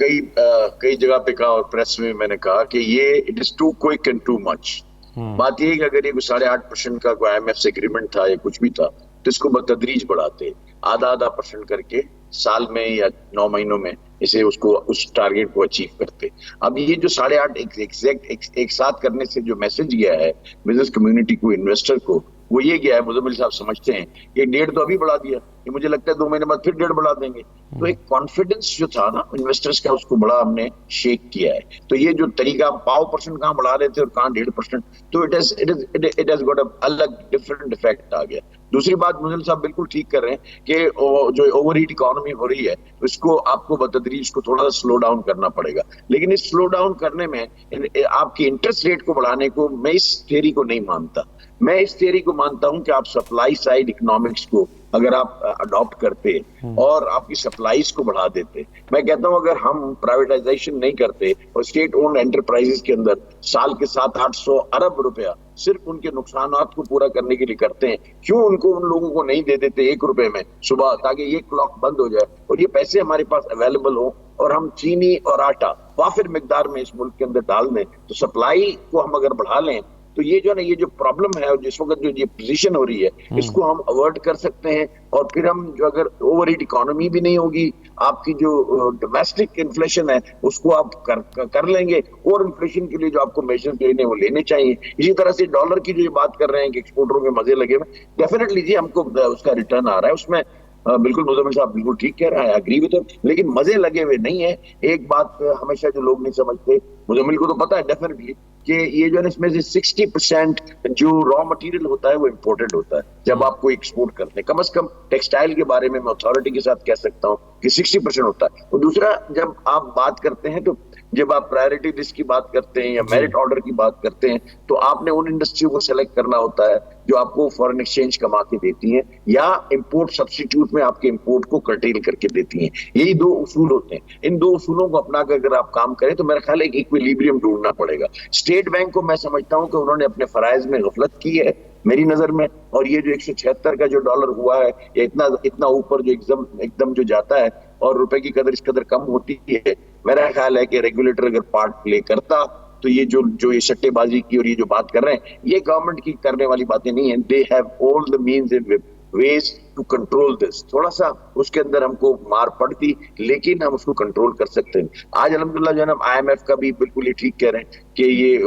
कई जगह पे कहा और प्रेस में मैंने कहा कि ये it is too quick and too much. बात ये है कि अगर ये 8.5% का कोई IMF से एग्रीमेंट था या कुछ भी था, तो इसको बतदरीज बढ़ाते, आधा % करके साल में या 9 महीनों में इसे उसको उस टारगेट को अचीव करते। अब ये जो 8.5 एग्जैक्ट एक साथ करने से जो मैसेज गया है बिजनेस कम्युनिटी को, इन्वेस्टर को, वो ये गया है, मुजम्मिल साहब समझते हैं कि 1.5 तो अभी बढ़ा दिया, ये मुझे लगता है 2 महीने बाद फिर 1.5 बढ़ा देंगे। तो एक कॉन्फिडेंस जो था ना इन्वेस्टर्स का, उसको बड़ा हमने शेक किया है। तो ये जो तरीका 0.5% कहाँ बढ़ा रहे थे और कहाँ 1.5%, तो इट हैज गॉट अ अलग डिफरेंट इफेक्ट आ गया। दूसरी बात मुजम्मिल साहब बिल्कुल ठीक कर रहे हैं कि जो ओवरहीट इकोनॉमी हो रही है उसको आपको बतदरीज इसको थोड़ा सा स्लो डाउन करना पड़ेगा। लेकिन इस स्लो डाउन करने में आपकी इंटरेस्ट रेट को बढ़ाने को मैं इस थियरी को नहीं मानता। मैं इस थियरी को मानता हूं कि आप सप्लाई साइड इकोनॉमिक्स को अगर आप अडॉप्ट करते और आपकी सप्लाईज को बढ़ा देते, मैं कहता हूं अगर हम प्राइवेटाइजेशन नहीं करते और स्टेट ओन्ड एंटरप्राइजेस के अंदर साल के 700-800 अरब रुपया सिर्फ उनके नुकसानात को पूरा करने के लिए करते हैं, क्यों उनको उन लोगों को नहीं दे देते 1 रुपए में सुबह, ताकि ये क्लॉक बंद हो जाए और ये पैसे हमारे पास अवेलेबल हो और हम चीनी और आटा वाफिर मिकदार में इस मुल्क के अंदर डाल दें, तो सप्लाई को हम अगर बढ़ा लें तो ये जो है ना, ये जो प्रॉब्लम है और जिस वक्त जो ये पोजीशन हो रही है, इसको हम अवॉइड कर सकते हैं। और फिर हम जो अगर ओवरहीट इकोनॉमी भी नहीं होगी, आपकी जो डोमेस्टिक इन्फ्लेशन है उसको आप कर लेंगे, और इन्फ्लेशन के लिए जो आपको मेजर्स लेने वो लेने चाहिए। इसी तरह से डॉलर की जो बात कर रहे हैं कि एक्सपोर्टरों के मजे लगे हुए, डेफिनेटली जी हमको उसका रिटर्न आ रहा है, उसमें बिल्कुल मुजम्मिल साहब बिल्कुल ठीक कह रहा है, एग्री विद हिम, लेकिन मजे लगे हुए नहीं है। एक बात हमेशा जो लोग नहीं समझते, मुजम्मिल को तो पता है डेफिनेटली कि ये जो है इसमें से 60% जो रॉ मटेरियल होता है वो इम्पोर्टेड होता है जब आप कोई एक्सपोर्ट करते हैं। कम से कम टेक्सटाइल के बारे में मैं अथॉरिटी के साथ कह सकता हूँ कि 60% होता है। और दूसरा, जब आप बात करते हैं तो जब आप प्रायोरिटी लिस्ट की बात करते हैं या मेरिट ऑर्डर की बात करते हैं, तो आपने उन इंडस्ट्रियों को सेलेक्ट करना होता है जो आपको फॉरेन एक्सचेंज कमा के देती हैं या इंपोर्ट सब्स्टिट्यूट में आपके इंपोर्ट को कर्टेल करके देती हैं। यही 2 उसूल होते हैं। इन 2 उसूलों को अपना कर अगर आप काम करें तो मेरा ख्याल है एक इक्विलिब्रियम ढूंढना पड़ेगा। स्टेट बैंक को मैं समझता हूं कि उन्होंने अपने फराइज में गफलत की है मेरी नजर में, और ये जो 176 का जो डॉलर हुआ है, ये इतना ऊपर जो एकदम जो जाता है और रुपए की कदर इस कदर कम होती है, मेरा ख्याल है कि रेगुलेटर अगर पार्ट प्ले करता तो ये जो ये सट्टेबाजी की और ये जो बात कर रहे हैं, ये गवर्नमेंट की करने वाली बातें नहीं है। They have all the means and ways to control this. थोड़ा सा उसके अंदर हमको मार पड़ती, लेकिन हम उसको कंट्रोल कर सकते हैं। आज अल्हम्दुलिल्लाह जो है ना, IMF का भी बिल्कुल ये ठीक कह रहे हैं कि ये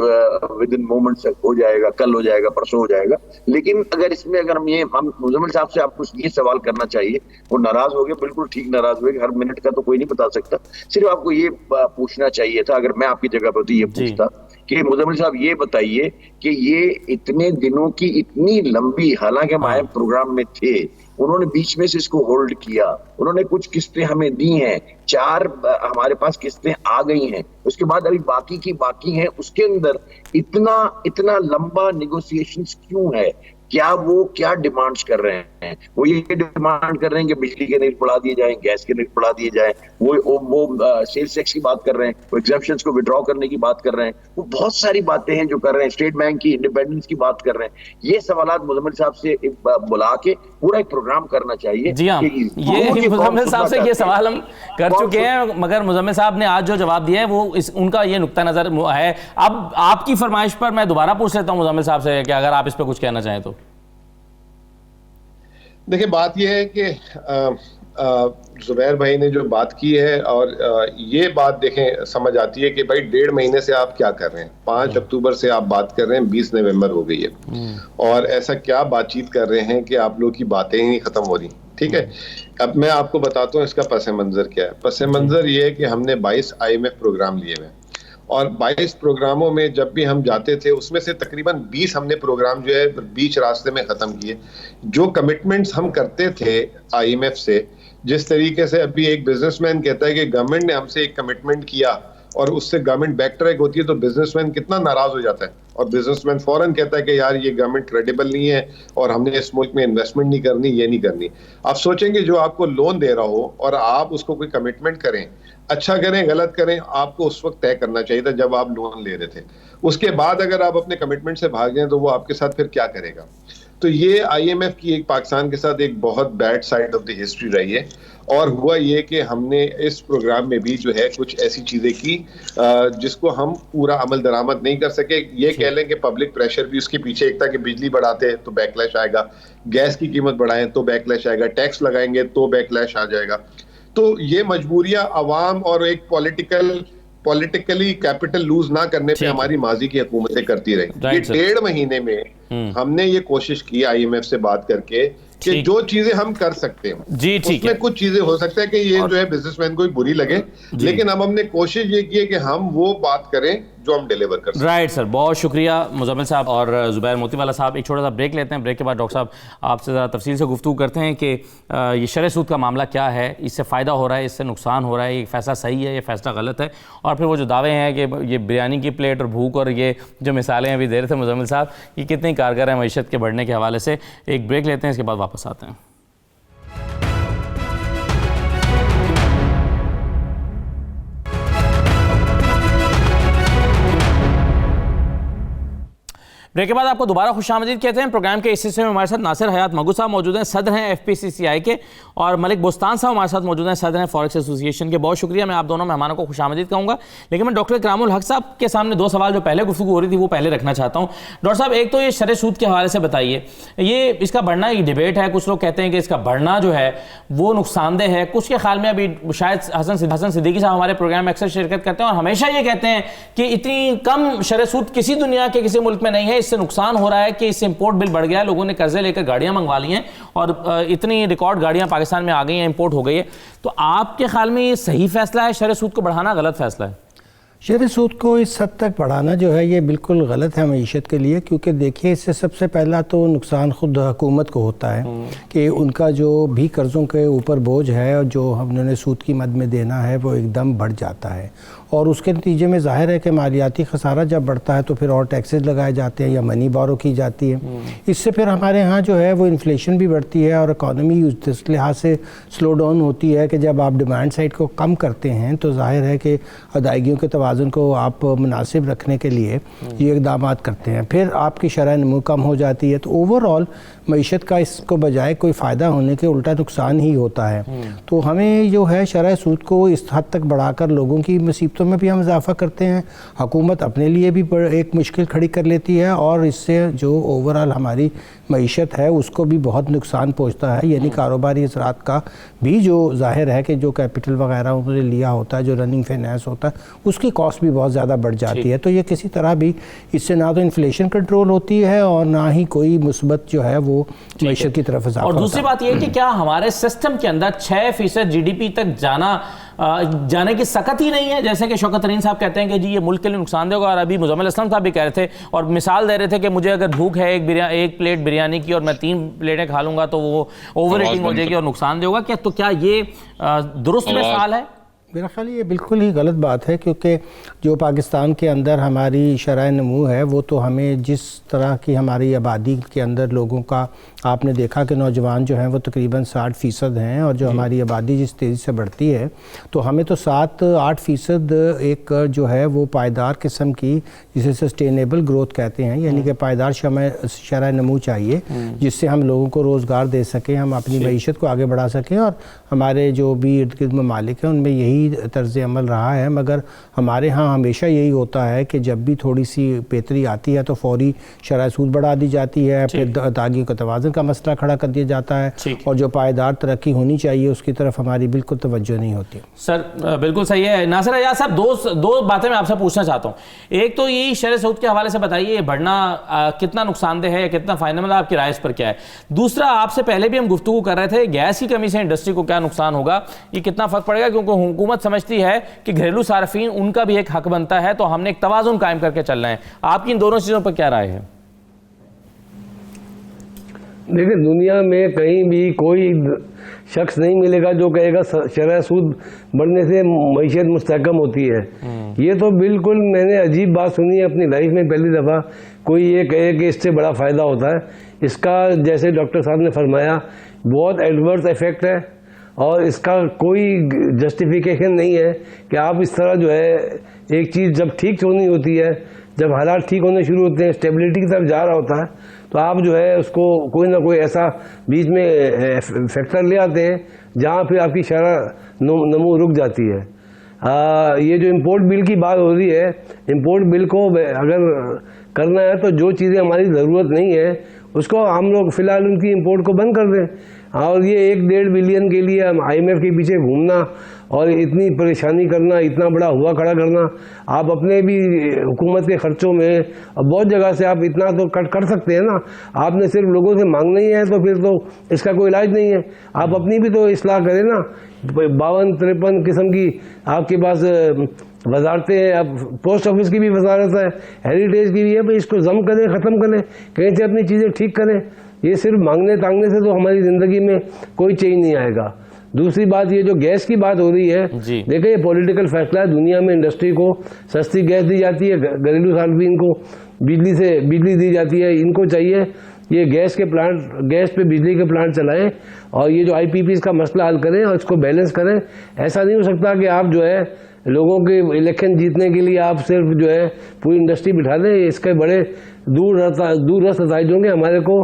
विद इन मोमेंट्स हो जाएगा, कल हो जाएगा, परसों हो जाएगा। लेकिन अगर इसमें अगर हम मुजम्मिल साहब से आपको ये सवाल करना चाहिए, वो नाराज हो गए, बिल्कुल ठीक नाराज हुए, हर मिनट का तो कोई नहीं बता सकता। सिर्फ आपको ये पूछना चाहिए था, अगर मैं आपकी जगह पर तो ये पूछता कि मुजम्मिल साहब ये बताइए कि ये इतने दिनों की इतनी लंबी, हालांकि हम IMF प्रोग्राम में थे, उन्होंने बीच में से इसको होल्ड किया, उन्होंने कुछ किस्तें हमें दी हैं, 4 हमारे पास किस्तें आ गई हैं, उसके बाद अभी बाकी की बाकी हैं, उसके अंदर इतना लंबा नेगोशिएशंस क्यों है? क्या डिमांड्स कर रहे हैं? वो ये डिमांड कर रहे हैं कि बिजली के रेट बढ़ा दिए जाएं, गैस के रेट बढ़ा दिए जाएं, वो सेल्स टैक्स की बात कर रहे हैं, वो एग्जेम्पशंस को विड्रॉ करने की बात कर रहे हैं, वो बहुत सारी बातें हैं जो कर रहे हैं, स्टेट बैंक की इंडिपेंडेंस की बात कर रहे हैं। ये सवालात मुजम्मिल साहब से बुला के पूरा एक प्रोग्राम करना चाहिए। जी हाँ, ये मुजम्मिल साहब से ये सवाल हम कर चुके हैं, मगर मुजम्मिल साहब ने आज जो जवाब दिया है वो उनका ये नुक्ता नजर है। अब आपकी फरमाइश पर मैं दोबारा पूछ लेता हूँ मुजम्मिल साहब से कि अगर आप इस पर कुछ कहना चाहें तो। देखिए, बात यह है कि जुबैर भाई ने जो बात की है, और ये बात देखें समझ आती है कि भाई 1.5 महीने से आप क्या कर रहे हैं। 5 अक्टूबर से आप बात कर रहे हैं, 20 नवंबर हो गई है, और ऐसा क्या बातचीत कर रहे हैं कि आप लोग की बातें ही नहीं खत्म हो रही। ठीक है, अब मैं आपको बताता हूँ इसका पस मंजर क्या है। पस मंजर ये है कि हमने 22 IMF प्रोग्राम लिए हुए, और 22 प्रोग्रामों में जब भी हम जाते थे उसमें से तकरीबन 20 हमने प्रोग्राम जो है बीच रास्ते में ख़त्म किए। जो कमिटमेंट्स हम करते थे IMF से, जिस तरीके से अभी एक बिजनेसमैन कहता है कि गवर्नमेंट ने हमसे एक कमिटमेंट किया और उससे गवर्नमेंट बैक ट्रैक होती है, तो बिजनेसमैन कितना नाराज हो जाता है, और बिजनेसमैन फौरन कहता है कि यार ये गवर्नमेंट क्रेडिबल नहीं है और हमने इस मुल्क में इन्वेस्टमेंट नहीं करनी, ये नहीं करनी। आप सोचेंगे जो आपको लोन दे रहा हो और आप उसको कोई कमिटमेंट करें, अच्छा करें गलत करें, आपको उस वक्त तय करना चाहिए था जब आप लोन ले रहे थे। उसके बाद अगर आप अपने कमिटमेंट से भाग जाएं तो वो आपके साथ फिर क्या करेगा। तो ये IMF की एक पाकिस्तान के साथ एक बहुत bad side of the history रही है। और हुआ ये कि हमने इस प्रोग्राम में भी जो है कुछ ऐसी चीजें की जिसको हम पूरा अमल दरामद नहीं कर सके। ये कह लें कि पब्लिक प्रेशर भी उसके पीछे एक था कि बिजली बढ़ाते तो बैकलैश आएगा, गैस की कीमत बढ़ाएं तो बैकलैश आएगा, टैक्स लगाएंगे तो बैकलैश आ जाएगा। तो ये मजबूरियां अवाम और एक पॉलिटिकली कैपिटल लूज ना करने पे हमारी माजी की हुकूमतें करती रही। ये 1.5 महीने में हमने ये कोशिश की IMF से बात करके कि जो चीजें हम कर सकते हैं जी, ठीक है। उसमें कुछ चीजें हो सकता है कि ये जो है बिजनेसमैन को बुरी लगे, लेकिन अब हमने कोशिश ये की है कि हम वो बात करें जो हम डिलीवर कर सकते हैं। राइट सर, बहुत शुक्रिया मुजम्मिल साहब और जुबैर मोतीवाला साहब। एक छोटा सा ब्रेक लेते हैं, ब्रेक के बाद डॉक्टर साहब आपसे ज़रा तफसील से गुफ्तगू करते हैं कि ये शरह सूद का मामला क्या है, इससे फ़ायदा हो रहा है, इससे नुकसान हो रहा है, ये फैसला सही है, ये फैसला गलत है, और फिर वो जो दावे हैं कि ये बिरयानी की प्लेट और भूख और ये जो मिसालें अभी दे रहे थे मुजम्मिल साहब, ये कितनी कारगर है मईशत के बढ़ने के हवाले से। एक ब्रेक लेते हैं, इसके बाद वापस आते हैं। ब्रेक के बाद आपको दोबारा खुशामदीद कहते हैं। प्रोग्राम के इस हिस्से में हमारे साथ नासिर हयात मगू साहब मौजूद हैं, सदर हैं FPCCI के, और मलिक बोस्तान साहब हमारे साथ मौजूद हैं, सदर हैं फॉरेक्स एसोसिएशन के। बहुत शुक्रिया, मैं आप दोनों मेहमानों को खुशामदीद कहूँगा। लेकिन मैं डॉक्टर इकरामुल हक साहब के सामने दो सवाल जो पहले गुफ्तगू हो रही थी वो पहले रखना चाहता हूँ। डॉक्टर साहब, एक तो ये शरह सूद के हवाले से बताइए, ये इसका बढ़ना एक डिबेट है, कुछ लोग कहते हैं कि इसका बढ़ना जो है वो नुकसानदेह है, कुछ के ख्याल में अभी शायद हसन सिद्दीकी साहब हमारे प्रोग्राम में अक्सर शिरकत करते हैं और हमेशा ये कहते हैं कि इतनी कम शरह सूद किसी दुनिया के किसी मुल्क में नहीं है, इससे नुकसान हो रहा है कि इससे इंपोर्ट बिल बढ़ गया है, लोगों ने कर्जे लेकर गाड़ियां मंगवा ली हैं और इतनी रिकॉर्ड गाड़ियां पाकिस्तान में आ गई हैं, इंपोर्ट हो गई है। तो आपके ख्याल में ये सही फैसला है शरह सूद को बढ़ाना, गलत फैसला है? शरह सूद को इस हद तक बढ़ाना जो है ये बिल्कुल गलत है मईशत के लिए, क्योंकि देखिए इससे सबसे पहला तो नुकसान खुद हुकूमत को होता है कि उनका जो भी कर्ज़ों के ऊपर बोझ है और जो हमने सूद की मद में देना है वो एकदम बढ़ जाता है, और उसके नतीजे में ज़ाहिर है कि मालियाती खसारा जब बढ़ता है तो फिर और टैक्सेस लगाए जाते हैं या मनी बोरो की जाती है। इससे फिर हमारे यहाँ जो है वो इन्फ्लेशन भी बढ़ती है और इकॉनमी उस लिहाज से स्लो डाउन होती है कि जब आप डिमांड साइड को कम करते हैं तो जाहिर है कि अदायगियों के तवाज़ुन को आप मुनासिब रखने के लिए ये इक़दाम करते हैं, फिर आपकी शरह नमू कम हो जाती है। तो ओवरऑल मईशत का इसको बजाय कोई फ़ायदा होने के उल्टा नुकसान ही होता है। तो हमें जो है शरह सूद को इस हद तक बढ़ाकर लोगों की मुसीबतों में भी हम इजाफ़ा करते हैं, हुकूमत अपने लिए भी एक मुश्किल खड़ी कर लेती है और इससे जो ओवरऑल हमारी मईशत है उसको भी बहुत नुकसान पहुंचता है, यानी कारोबारी असरात का भी जो जाहिर है कि जो कैपिटल वगैरह उन्होंने लिया होता है, जो रनिंग फाइनेंस होता है, उसकी कॉस्ट भी बहुत ज़्यादा बढ़ जाती है। तो ये किसी तरह भी इससे ना तो इन्फ्लेशन कंट्रोल होती है और ना ही कोई मुस्बत जो है वो मईशत की तरफ इजाफा। और दूसरी बात यह कि क्या हमारे सिस्टम के अंदर 6% GDP तक जाने की सकत ही नहीं है, जैसे कि शौकत तरीन साहब कहते हैं कि जी ये मुल्क के लिए नुकसानदेह होगा, और अभी मुजम्मिल असलम साहब भी कह रहे थे और मिसाल दे रहे थे कि मुझे अगर भूख है एक प्लेट बिरयानी की और मैं 3 प्लेटें खा लूंगा तो वो ओवर ईटिंग हो जाएगी और नुकसानदेह होगा। क्या ये दुरुस्त मिसाल है? मेरा ख्याल ये बिल्कुल ही गलत बात है, क्योंकि जो पाकिस्तान के अंदर हमारी शरह नमू है वो तो हमें जिस तरह की हमारी आबादी के अंदर लोगों का आपने देखा कि नौजवान जो हैं वो तकरीबन 60% हैं, और जो हमारी आबादी जिस तेज़ी से बढ़ती है तो हमें तो 7-8% एक जो है वो पायदार किस्म की, जिसे सस्टेनेबल ग्रोथ कहते हैं, यानी कि पायदार शरह नमू चाहिए जिससे हम लोगों को रोज़गार दे सकें, हम अपनी मईशत को आगे बढ़ा सकें। और हमारे जो भी इर्द गिर्द ममालिक हैं उनमें यही तर्ज़ अमल रहा है, मगर हमारे यहाँ हमेशा यही होता है कि जब भी थोड़ी सी बेहतरी आती है तो फौरी शरह सूद बढ़ा दी जाती है, फिर अदायगियों का तवाज़ुन का मसला खड़ा कर दिया जाता है, और जो पायदार तरक्की होनी चाहिए उसकी तरफ हमारी बिल्कुल तवज्जो नहीं होती। सर बिल्कुल सही है। नासिर हयात साहब, दो बातें मैं आपसे पूछना चाहता हूँ। एक तो यही शरह सूद के हवाले से बताइए, ये बढ़ना कितना नुकसानदेह है, कितना फ़ायदेमंद, आपकी राय इस पर क्या है? दूसरा, आपसे पहले भी हम गुफ्तगू कर रहे थे गैस की कमी से इंडस्ट्री को क्या नुकसान होगा, ये कितना फ़र्क पड़ेगा, क्योंकि हुकूमत समझती है कि घरेलू सार्फिन उनका भी एक हक बनता है, तो हमने एक तवाज़ुन कायम करके चल रहे हैं। आपकी इन दोनों चीज़ों पर क्या राय है? देखिए, दुनिया में कहीं भी कोई शख्स नहीं मिलेगा जो कहेगा शरह सूद बढ़ने से मईशत मुस्तहकम होती है। ये तो बिल्कुल मैंने अजीब बात सुनी है अपनी लाइफ में, पहली दफ़ा कोई ये कहे कि इससे बड़ा फ़ायदा होता है। इसका जैसे डॉक्टर साहब ने फरमाया बहुत एडवर्स इफेक्ट है, और इसका कोई जस्टिफिकेशन नहीं है कि आप इस तरह जो है एक चीज़ जब ठीक होनी होती है, जब हालात ठीक होने शुरू होते हैं, स्टेबिलिटी की तरफ जा रहा होता है, तो आप जो है उसको कोई ना कोई ऐसा बीच में फैक्टर ले आते हैं जहाँ फिर आपकी शरह नमू रुक जाती है। ये जो इम्पोर्ट बिल की बात हो रही है, इम्पोर्ट बिल को अगर करना है तो जो चीज़ें हमारी ज़रूरत नहीं है उसको हम लोग फ़िलहाल उनकी इम्पोर्ट को बंद कर दें। और ये 1-1.5 बिलियन के लिए IMF के पीछे घूमना और इतनी परेशानी करना, इतना बड़ा हुआ खड़ा करना, आप अपने भी हुकूमत के खर्चों में बहुत जगह से आप इतना तो कट कर सकते हैं ना। आपने सिर्फ लोगों से मांगना ही है तो फिर तो इसका कोई इलाज नहीं है। आप अपनी भी तो इस्लाह करें ना। 52-53 किस्म की आपके पास वजारतें हैं, अब पोस्ट ऑफिस की भी वजारत है, हेरिटेज की भी है, भाई इसको जम करें, ख़त्म करें, कहीं से अपनी चीज़ें ठीक करें। ये सिर्फ मांगने तांगने से तो हमारी ज़िंदगी में कोई चेंज नहीं आएगा। दूसरी बात, ये जो गैस की बात हो रही है, देखिए ये पॉलिटिकल फैसला है। दुनिया में इंडस्ट्री को सस्ती गैस दी जाती है, घरेलू सार्फिन को बिजली दी जाती है। इनको चाहिए ये गैस पे बिजली के प्लांट चलाएं और ये जो IPPs का मसला हल करें और इसको बैलेंस करें। ऐसा नहीं हो सकता कि आप जो है लोगों के इलेक्शन जीतने के लिए आप सिर्फ जो है पूरी इंडस्ट्री बिठा दें। इसके बड़े दूरस्थ नतीजे होंगे। हमारे को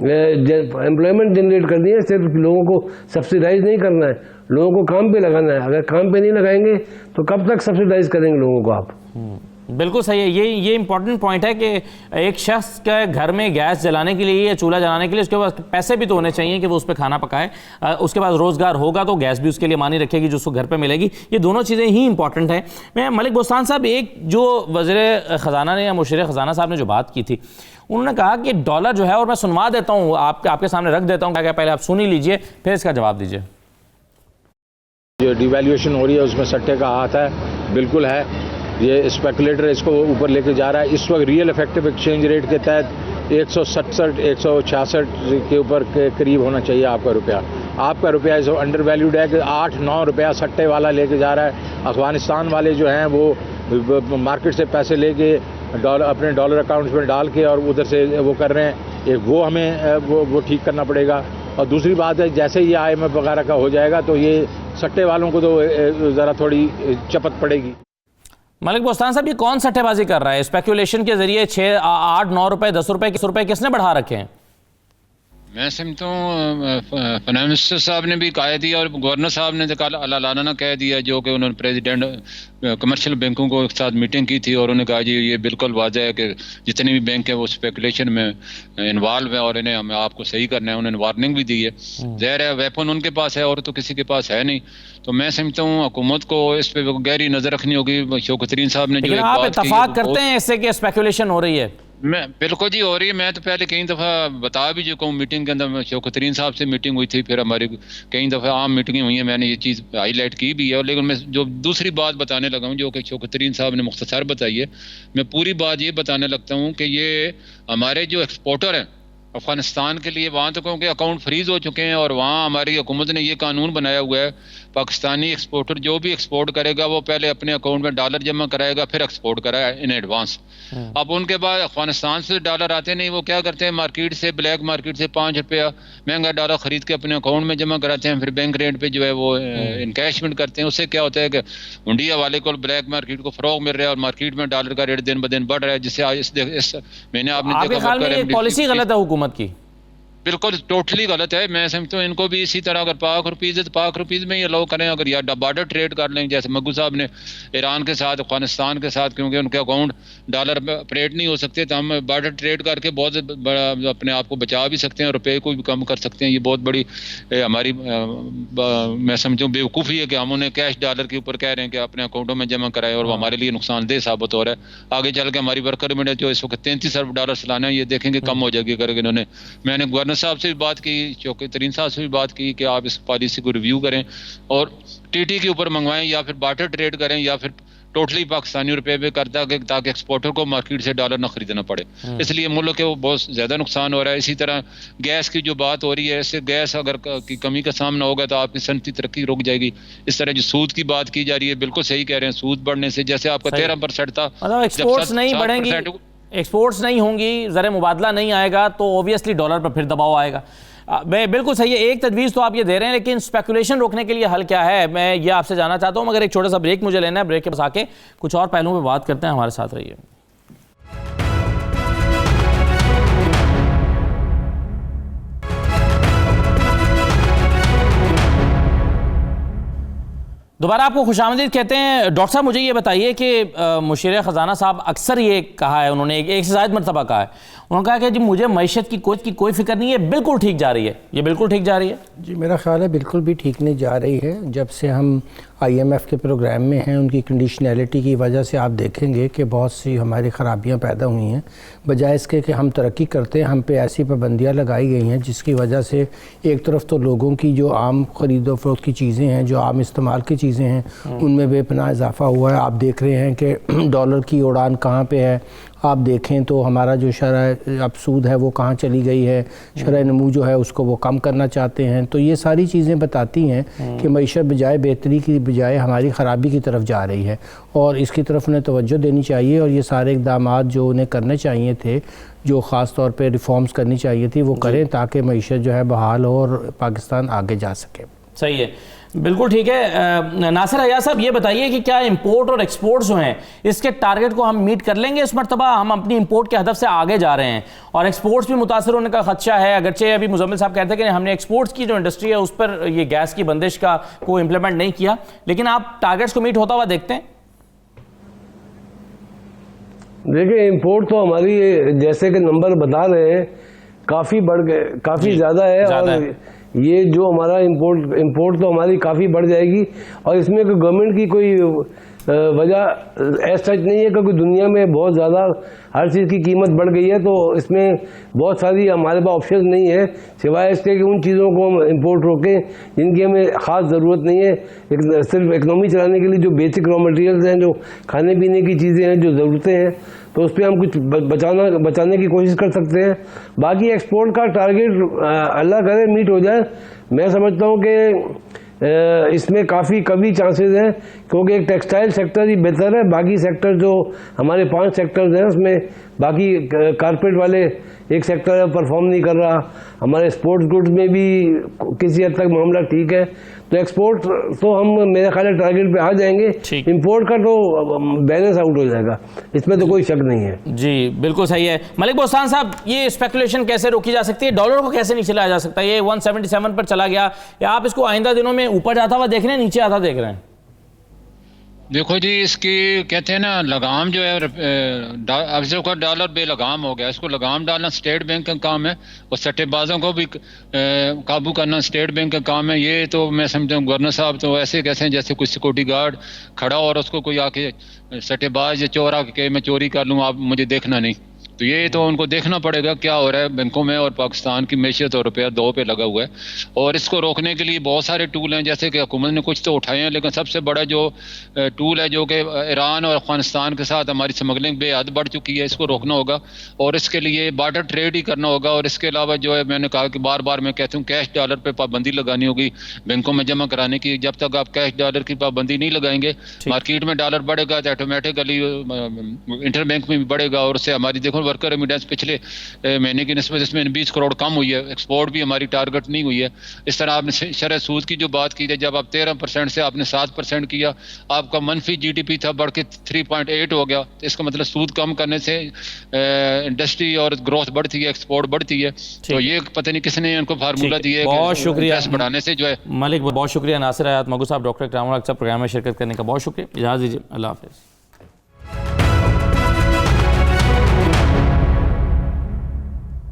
एम्प्लॉयमेंट जनरेट करनी है, सिर्फ लोगों को सब्सिडाइज नहीं करना है, लोगों को काम पे लगाना है। अगर काम पे नहीं लगाएंगे तो कब तक सब्सिडाइज करेंगे लोगों को आप? बिल्कुल सही है। ये इंपॉर्टेंट पॉइंट है कि एक शख्स के घर में गैस जलाने के लिए या चूल्हा जलाने के लिए उसके पास पैसे भी तो होने चाहिए कि वो उस पर खाना पकाए। उसके पास रोज़गार होगा तो गैस भी उसके लिए मानी रखेगी जो उसको घर पे मिलेगी। ये दोनों चीज़ें ही इंपॉर्टेंट हैं। मैं मलिक बोस्तान साहब, एक जो वज़ीर ख़जाना ने या मुशीर ख़जाना साहब ने जो बात की थी, उन्होंने कहा कि डॉलर जो है, और मैं सुनवा देता हूँ, आपके सामने रख देता हूँ, क्या पहले आप सुन ही लीजिए फिर इसका जवाब दीजिए। जो डिवैल्यूएशन हो रही है उसमें सट्टे का हाथ है, बिल्कुल है। ये स्पेकुलेटर इसको ऊपर लेके जा रहा है। इस वक्त रियल इफेक्टिव एक्सचेंज रेट के तहत 167-166 के ऊपर के करीब होना चाहिए आपका रुपया। आपका रुपया इस अंडर वैल्यूड है कि 8-9 रुपया सट्टे वाला लेके जा रहा है। अफगानिस्तान वाले जो हैं वो मार्केट से पैसे लेके अपने डॉलर अकाउंट्स में डाल के और उधर से वो कर रहे हैं। एक वो हमें वो ठीक करना पड़ेगा। और दूसरी बात है, जैसे ये IMF वगैरह का हो जाएगा तो ये सट्टे वालों को तो ज़रा थोड़ी चपत पड़ेगी। मलिक बोस्तान साहब, ये कौन सट्टेबाजी कर रहा है? स्पेकुलेशन के जरिए 6-8-9 रुपए, 10 रुपए, 20 रुपए किसने बढ़ा रखे हैं? मैं समझता हूँ फाइनेंस मिनिस्टर साहब ने भी कह दिया और गवर्नर साहब ने कल अलाना कह दिया, जो कि उन्होंने प्रेसिडेंट कमर्शियल बैंकों को एक साथ मीटिंग की थी और उन्होंने कहा जी ये बिल्कुल वाजह है कि जितने भी बैंक हैं वो स्पेकुलेशन में इन्वॉल्व है और इन्हें हमें आपको सही करना है। उन्होंने वार्निंग भी दी है। ज़ाहिर है वेपन उनके पास है और तो किसी के पास है नहीं। तो मैं समझता हूँ हुकूमत को इस पर गहरी नज़र रखनी होगी। शौकत तरीन साहब ने जो आप इत्तफाक करते हैं इससे कि स्पेकुलेशन हो रही है? मैं बिल्कुल जी हो रही है। मैं तो पहले कई दफ़ा बता भी चुका हूँ, मीटिंग के अंदर शौकत तरीन साहब से मीटिंग हुई थी, फिर हमारी कई दफ़ा आम मीटिंगें हुई हैं, मैंने ये चीज़ हाईलाइट की भी है। लेकिन मैं जो दूसरी बात बताने लगा हूँ जो कि शौकत तरीन साहब ने मुख्तसर बताई है, मैं पूरी बात ये बताने लगता हूँ कि ये हमारे जो एक्सपोर्टर हैं अफगानिस्तान के लिए, वहाँ तो क्योंकि अकाउंट फ्रीज हो चुके हैं और वहाँ हमारी हुकूमत ने ये कानून बनाया हुआ है, पाकिस्तानी एक्सपोर्टर जो भी एक्सपोर्ट करेगा वो पहले अपने अकाउंट में डॉलर जमा कराएगा, फिर एक्सपोर्ट कराएगा इन एडवांस। अब उनके बाद अफगानिस्तान से डॉलर आते नहीं, वो क्या करते हैं मार्केट से, ब्लैक मार्केट से 5 रुपया महंगा डॉलर खरीद के अपने अकाउंट में जमा कराते हैं, फिर बैंक रेट पे जो है वो इनकैशमेंट करते हैं। उससे क्या होता है कि हुंडिया वाले को ब्लैक मार्केट को फरोग मिल रहा है और मार्केट में डॉलर का रेट दिन ब दिन बढ़ रहा है, जिससे इस महीने आपने पॉलिसी गलत है हुकूमत की? बिल्कुल टोटली गलत है। मैं समझता हूँ इनको भी इसी तरह अगर पाक रुपीज़ है तो पाक रुपीज़ में ये अलाउ करें। अगर या बॉर्डर ट्रेड कर लें जैसे मग्गू साहब ने ईरान के साथ, अफगानिस्तान के साथ, क्योंकि उनके अकाउंट डॉलर में ऑपरेट नहीं हो सकते, तो हम बॉर्डर ट्रेड करके बहुत बड़ा अपने आप को बचा भी सकते हैं, रुपये को भी कम कर सकते हैं। ये बहुत बड़ी हमारी मैं समझूँ बेवकूफ़ी है कि हम उन्हें कैश डॉलर के ऊपर कह रहे हैं कि अपने अकाउंटों में जमा कराएं और वो हमारे लिए नुकसानदेह साबित हो रहा है। आगे चल के हमारी वर्कर में जो इस वक्त 33 अरब डॉलर सालाना ये देखेंगे कम हो जाएगी। अगर इन्होंने, मैंने गवर्नर साहब से भी बात की, शौकत तरीन साहब से भी बात की कि आप इस पॉलिसी को रिव्यू करें और टीटी के ऊपर मंगवाएं या फिर बार्टर ट्रेड करें या फिर टोटली पाकिस्तानी रुपए पे करता है ताकि एक्सपोर्टर को मार्केट से डॉलर ना खरीदना पड़े। इसलिए मुल्क के वो बहुत ज़्यादा नुकसान हो रहा है। इसी तरह गैस की जो बात हो रही है, इससे गैस अगर की कमी का सामना होगा तो आपकी सनती तरक्की रुक जाएगी। इस तरह जो सूद की बात की जा रही है, बिल्कुल सही कह रहे हैं, सूद बढ़ने से जैसे आपका 13% था, एक्सपोर्ट्स नहीं बढ़ेंगी, एक्सपोर्ट्स नहीं होंगी, ज़र मुबादला नहीं आएगा तो ओबियसली डॉलर पर फिर दबाव आएगा। बिल्कुल सही है, एक तजवीज़ तो आप ये दे रहे हैं, लेकिन स्पेकुलेशन रोकने के लिए हल क्या है, मैं ये आपसे जानना चाहता हूँ। मगर एक छोटा सा ब्रेक मुझे लेना है, ब्रेक के पास आके कुछ और पहलुओं पे बात करते हैं। हमारे साथ रहिए। दोबारा आपको खुशामदीद कहते हैं। डॉक्टर साहब मुझे ये बताइए कि मुशीर ख़जाना साहब अक्सर ये कहा है, उन्होंने एक से ज़ायद मरतबा कहा है, उन्होंने कहा कि जी मुझे मईशत की कोई फ़िक्र नहीं है, बिल्कुल ठीक जा रही है। ये बिल्कुल ठीक जा रही है? जी मेरा ख़्याल है बिल्कुल भी ठीक नहीं जा रही है। जब से हम IMF के प्रोग्राम में हैं, उनकी कंडीशनैलिटी की वजह से आप देखेंगे कि बहुत सी हमारी ख़राबियाँ पैदा हुई हैं। बजाय इसके कि हम तरक्की करते हैं, हम पे ऐसी पाबंदियाँ लगाई गई हैं जिसकी वजह से एक तरफ तो लोगों की जो आम ख़रीदो फरोख्त की चीज़ें हैं, जो आम इस्तेमाल की चीज़ें हैं, उनमें बेपनाह इजाफ़ा हुआ है। आप देख रहे हैं कि डॉलर की उड़ान कहाँ पे है। आप देखें तो हमारा जो शरह अब सूद है वो कहाँ चली गई है, शरह नमू जो है उसको वो कम करना चाहते हैं। तो ये सारी चीज़ें बताती हैं कि मईशत बजाय बेहतरी की बजाय हमारी ख़राबी की तरफ जा रही है, और इसकी तरफ उन्हें तवज्जो देनी चाहिए। और ये सारे इक़दामात जो उन्हें करने चाहिए थे, जो ख़ास तौर पे रिफॉर्म्स करनी चाहिए थी, वो करें ताकि मईशत जो है बहाल हो और पाकिस्तान आगे जा सके। सही है, बिल्कुल ठीक है। नासिर हयात साहब ये बताइए कि क्या इंपोर्ट और एक्सपोर्ट जो हैं इसके टारगेट को हम मीट कर लेंगे इस मरतबा? हम अपनी इंपोर्ट के हदफ से आगे जा रहे हैं और एक्सपोर्ट्स भी मुतासर होने का खदशा है। अगरचे अभी मुजम्मिल साहब कहते हैं कि हमने एक्सपोर्ट्स की जो इंडस्ट्री है उस पर ये गैस की बंदिश को इम्प्लीमेंट नहीं किया, लेकिन आप टारगेट्स को मीट होता हुआ देखते हैं? देखिए इंपोर्ट तो हमारी जैसे कि नंबर बता रहे हैं काफ़ी बढ़ गए, काफ़ी ज़्यादा है। और ये जो हमारा इंपोर्ट तो हमारी काफ़ी बढ़ जाएगी। और इसमें कोई गवर्नमेंट की कोई वजह ऐसा सच नहीं है, क्योंकि दुनिया में बहुत ज़्यादा हर चीज़ की कीमत बढ़ गई है। तो इसमें बहुत सारी हमारे पास ऑप्शन नहीं है सिवाय इसके कि उन चीज़ों को हम इंपोर्ट रोकें जिनकी हमें ख़ास ज़रूरत नहीं है। सिर्फ इकनॉमी चलाने के लिए जो बेसिक रॉ मटेरियल्स हैं, जो खाने पीने की चीज़ें हैं, जो ज़रूरतें हैं, तो उस पर हम कुछ बचाने की कोशिश कर सकते हैं। बाकी एक्सपोर्ट का टारगेट अल्लाह करे मीट हो जाए। मैं समझता हूँ कि इसमें काफ़ी कभी चांसेस हैं, क्योंकि एक टेक्सटाइल सेक्टर ही बेहतर है। बाकी सेक्टर जो हमारे 5 सेक्टर्स हैं उसमें बाकी कारपेट वाले एक सेक्टर परफॉर्म नहीं कर रहा। हमारे स्पोर्ट्स गुड्स में भी किसी हद तक मामला ठीक है। तो एक्सपोर्ट तो हम मेरे ख्याल है टारगेट पे आ जाएंगे, इंपोर्ट का तो बैलेंस आउट हो जाएगा, इसमें तो कोई शक नहीं है। जी बिल्कुल सही है। मलिक बोस्तान साहब, ये स्पेकुलेशन कैसे रोकी जा सकती है? डॉलर को कैसे नीचे लाया जा सकता है? ये 177 पर चला गया, या आप इसको आइंदा दिनों में ऊपर जाता हुआ देख रहे हैं, नीचे आता देख रहे हैं? देखो जी, इसकी कहते हैं ना लगाम जो है, अब जो डॉलर बेलगाम हो गया, इसको लगाम डालना स्टेट बैंक का काम है और सट्टेबाजों को भी काबू करना स्टेट बैंक का काम है। ये तो मैं समझता हूँ गवर्नर साहब तो ऐसे कैसे हैं जैसे कोई सिक्योरिटी गार्ड खड़ा और उसको कोई आके सट्टेबाज या चोर आके मैं चोरी कर लूँ, आप मुझे देखना नहीं। तो ये तो उनको देखना पड़ेगा क्या हो रहा है बैंकों में, और पाकिस्तान की मैशियत और रुपया 2 पे लगा हुआ है। और इसको रोकने के लिए बहुत सारे टूल हैं, जैसे कि हुकूमत ने कुछ तो उठाए हैं, लेकिन सबसे बड़ा जो टूल है जो कि ईरान और अफगानिस्तान के साथ हमारी स्मगलिंग बेहद बढ़ चुकी है, इसको रोकना होगा और इसके लिए बार्टर ट्रेड ही करना होगा। और इसके अलावा जो है मैंने कहा कि बार बार मैं कहता हूँ कैश डॉलर पर पाबंदी लगानी होगी बैंकों में जमा कराने की। जब तक आप कैश डॉलर की पाबंदी नहीं लगाएंगे, मार्केट में डॉलर बढ़ेगा तो ऑटोमेटिकली इंटर बैंक में भी बढ़ेगा, और उससे हमारी देखो वर्कर रेमिटेंस पिछले महीने की निस्बत इसमें 20 करोड़ कम हुई है। एक्सपोर्ट भी हमारी टारगेट नहीं हुई है। इस तरह आपने शरह सूद की जो बात की है, जब आप 13% से आपने 7% किया, आपका मनफी GDP था बढ़ के 3.8 हो गया। तो इसका मतलब सूद कम करने से इंडस्ट्री और ग्रोथ बढ़ती है, एक्सपोर्ट बढ़ती है। तो ये पता नहीं किसने उनको फार्मूला दिया है। बहुत शुक्रिया बढ़ाने से जो है मलिक, बहुत शुक्रिया। नासिर हयात मगू साहब, डॉक्टर इकरामुल हक साहब, प्रोग्राम में शिरकत करने का बहुत शुक्रिया। इजाज़त दीजिए, अल्लाह हाफिज़।